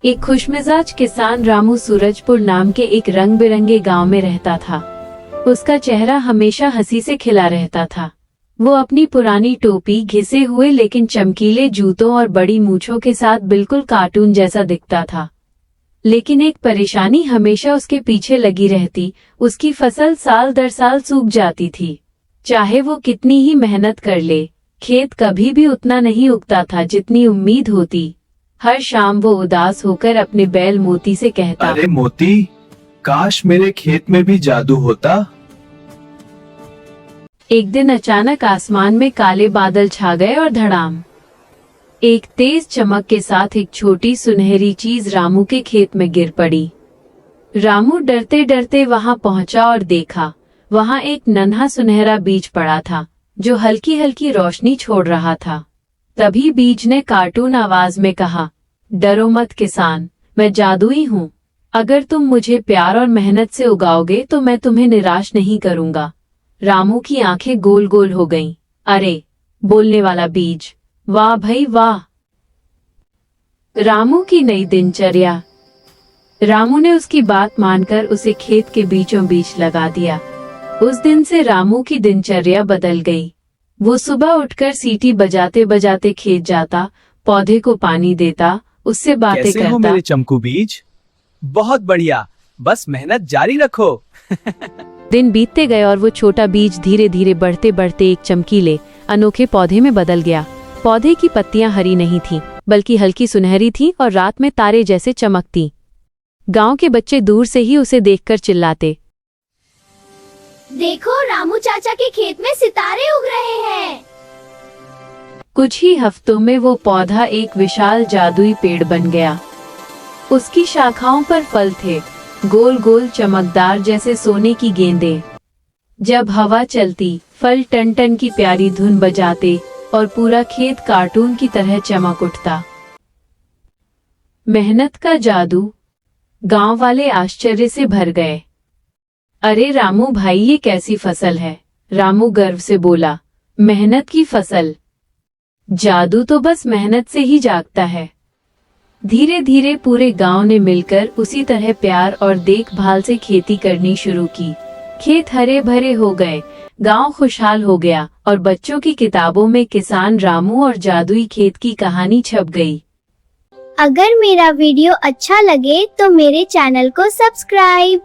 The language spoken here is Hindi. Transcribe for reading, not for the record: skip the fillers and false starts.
एक खुशमिजाज किसान रामू सूरजपुर नाम के एक रंग बिरंगे गांव में रहता था। उसका चेहरा हमेशा हंसी से खिला रहता था। वो अपनी पुरानी टोपी, घिसे हुए लेकिन चमकीले जूतों और बड़ी मूंछों के साथ बिल्कुल कार्टून जैसा दिखता था। लेकिन एक परेशानी हमेशा उसके पीछे लगी रहती, उसकी फसल साल दर साल सूख जाती थी। चाहे वो कितनी ही मेहनत कर ले, खेत कभी भी उतना नहीं उगता था जितनी उम्मीद होती। हर शाम वो उदास होकर अपने बैल मोती से कहता, अरे मोती, काश मेरे खेत में भी जादू होता। एक दिन अचानक आसमान में काले बादल छा गए और धड़ाम, एक तेज चमक के साथ एक छोटी सुनहरी चीज रामू के खेत में गिर पड़ी। रामू डरते डरते वहां पहुंचा और देखा, वहां एक नन्हा सुनहरा बीज पड़ा था जो हल्की हल्की रोशनी छोड़ रहा था। तभी बीज ने कार्टून आवाज में कहा, डरो मत किसान, मैं जादुई हूँ। अगर तुम मुझे प्यार और मेहनत से उगाओगे तो मैं तुम्हें निराश नहीं करूंगा। रामू की आंखें गोल गोल हो गईं। अरे, बोलने वाला बीज, वाह भाई वाह। रामू की नई दिनचर्या। रामू ने उसकी बात मानकर उसे खेत के बीचों बीच लगा दिया। उस दिन से रामू की दिनचर्या बदल गई। वो सुबह उठकर सीटी बजाते बजाते खेत जाता, पौधे को पानी देता, उससे बातें कैसे करता। हो मेरे चमकू बीज? बहुत बढ़िया, बस मेहनत जारी रखो। दिन बीतते गए और वो छोटा बीज धीरे धीरे बढ़ते बढ़ते एक चमकीले, अनोखे पौधे में बदल गया। पौधे की पत्तियां हरी नहीं थीं, बल्कि हल्की सुनहरी थीं और रात में तारे जैसे चमकती। गांव के बच्चे दूर से ही उसे देखकर चिल्लाते, देखो, रामू चाचा के खेत में सितारे उग रहे हैं। कुछ ही हफ्तों में वो पौधा एक विशाल जादुई पेड़ बन गया। उसकी शाखाओं पर फल थे, गोल गोल चमकदार जैसे सोने की गेंदें। जब हवा चलती, फल टन टन की प्यारी धुन बजाते और पूरा खेत कार्टून की तरह चमक उठता। मेहनत का जादू। गांव वाले आश्चर्य से भर गए। अरे रामू भाई, ये कैसी फसल है? रामू गर्व से बोला, मेहनत की फसल। जादू तो बस मेहनत से ही जागता है। धीरे धीरे पूरे गांव ने मिलकर उसी तरह प्यार और देखभाल से खेती करनी शुरू की। खेत हरे भरे हो गए, गांव खुशहाल हो गया और बच्चों की किताबों में किसान रामू और जादुई खेत की कहानी छप गई। अगर मेरा वीडियो अच्छा लगे तो मेरे चैनल को सब्सक्राइब